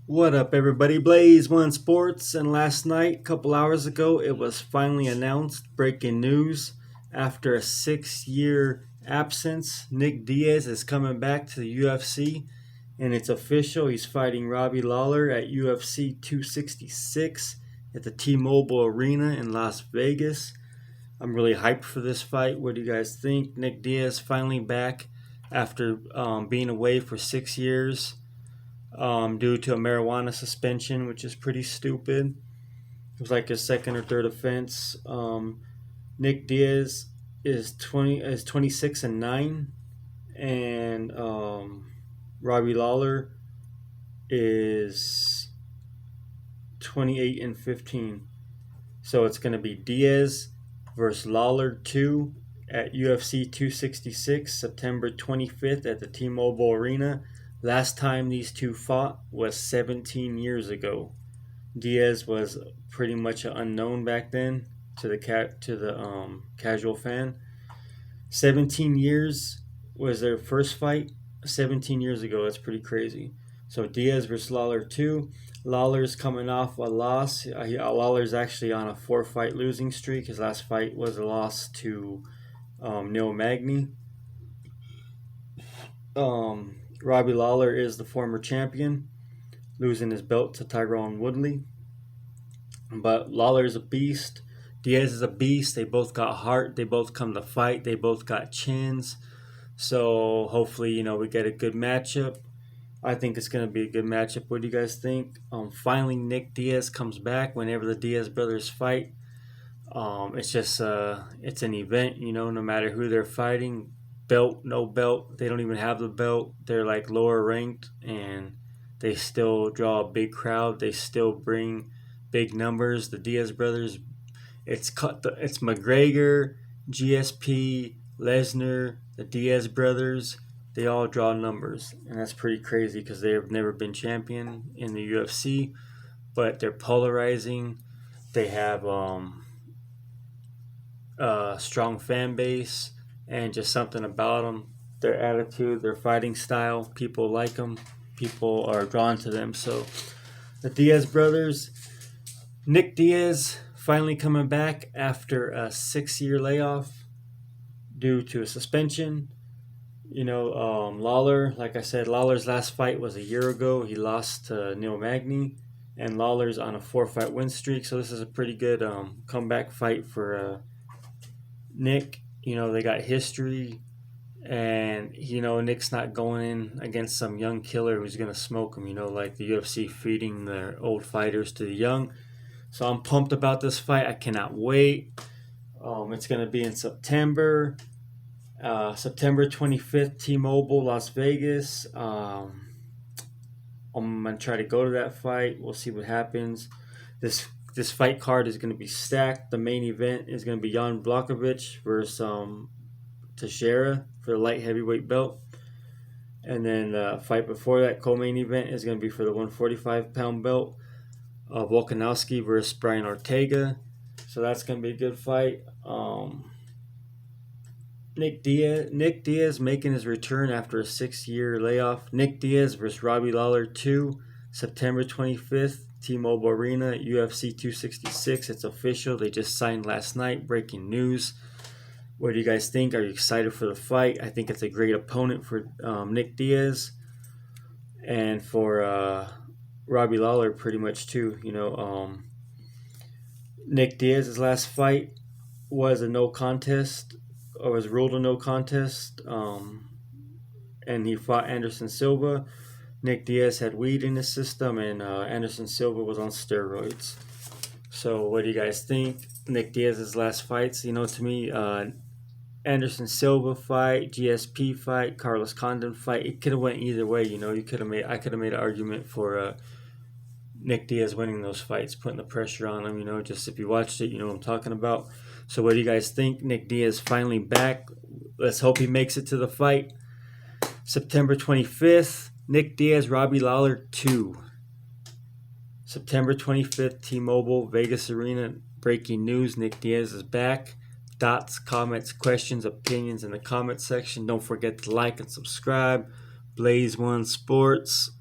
What up, everybody? Blaze One Sports, and last night, a couple hours ago, it was finally announced. Breaking news: after a 6-year absence, Nick Diaz is coming back to the UFC, and it's official. He's fighting Robbie Lawler at UFC 266 at the T-Mobile Arena in Las Vegas. I'm really hyped for this fight. What do you guys think? Nick Diaz finally back after being away for 6 years due to a marijuana suspension, which is pretty stupid. It was like his second or third offense. Nick Diaz is 26-9, and Robbie Lawler is 28-15. So it's going to be Diaz versus Lawler 2 at UFC 266, September 25th at the T-Mobile Arena. Last time these two fought was 17 years ago. Diaz was pretty much an unknown back then to the casual fan. 17 years was their first fight. 17 years ago. That's pretty crazy. So Diaz versus Lawler 2. Lawler's coming off a loss. Lawler's actually on a 4-fight losing streak. His last fight was a loss to Neil Magny. Robbie Lawler is the former champion, losing his belt to Tyrone Woodley. But Lawler is a beast. Diaz is a beast. They both got heart. They both come to fight. They both got chins. So hopefully, we get a good matchup. I think it's going to be a good matchup. What do you guys think? Finally, Nick Diaz comes back whenever the Diaz brothers fight. It's just it's an event, no matter who they're fighting. Belt, no belt. They don't even have the belt. They're like lower ranked, and they still draw a big crowd. They still bring big numbers. The Diaz brothers, it's McGregor, GSP, Lesnar, the Diaz brothers. They all draw numbers, and that's pretty crazy because they have never been champion in the UFC, but they're polarizing. They have a strong fan base, and just something about them, their attitude, their fighting style. People like them. People are drawn to them. So the Diaz brothers, Nick Diaz finally coming back after a 6-year layoff due to a suspension. Lawler, like I said, Lawler's last fight was a year ago. He lost to Neil Magny, and Lawler's on a 4-fight win streak. So this is a pretty good comeback fight for Nick. They got history, and Nick's not going in against some young killer who's gonna smoke him. Like the UFC feeding their old fighters to the young. So I'm pumped about this fight. I cannot wait. It's gonna be in September. September 25th, T-Mobile, Las Vegas. I'm going to try to go to that fight. We'll see what happens. This fight card is going to be stacked. The main event is going to be Jan Blachowicz versus Teixeira for the light heavyweight belt. And then the fight before that, co-main event, is going to be for the 145-pound belt. Volkanovski versus Brian Ortega. So that's going to be a good fight. Nick Diaz making his return after a 6-year layoff. Nick Diaz versus Robbie Lawler 2, September 25th, T-Mobile Arena, UFC 266. It's official. They just signed last night. Breaking news. What do you guys think? Are you excited for the fight? I think it's a great opponent for Nick Diaz and for Robbie Lawler pretty much too. Nick Diaz's last fight was a no contest, or was ruled a no contest, and he fought Anderson Silva. Nick Diaz had weed in his system, and Anderson Silva was on steroids. So what do you guys think? Nick Diaz's last fights, to me, Anderson Silva fight, GSP fight, Carlos Condon fight, it could have went either way. I could have made an argument for Nick Diaz winning those fights, putting the pressure on him. Just if you watched it, you know what I'm talking about. So what do you guys think? Nick Diaz finally back. Let's hope he makes it to the fight. September 25th, Nick Diaz, Robbie Lawler 2. September 25th, T-Mobile, Vegas Arena. Breaking news, Nick Diaz is back. Thoughts, comments, questions, opinions in the comment section. Don't forget to like and subscribe. Blaze One Sports.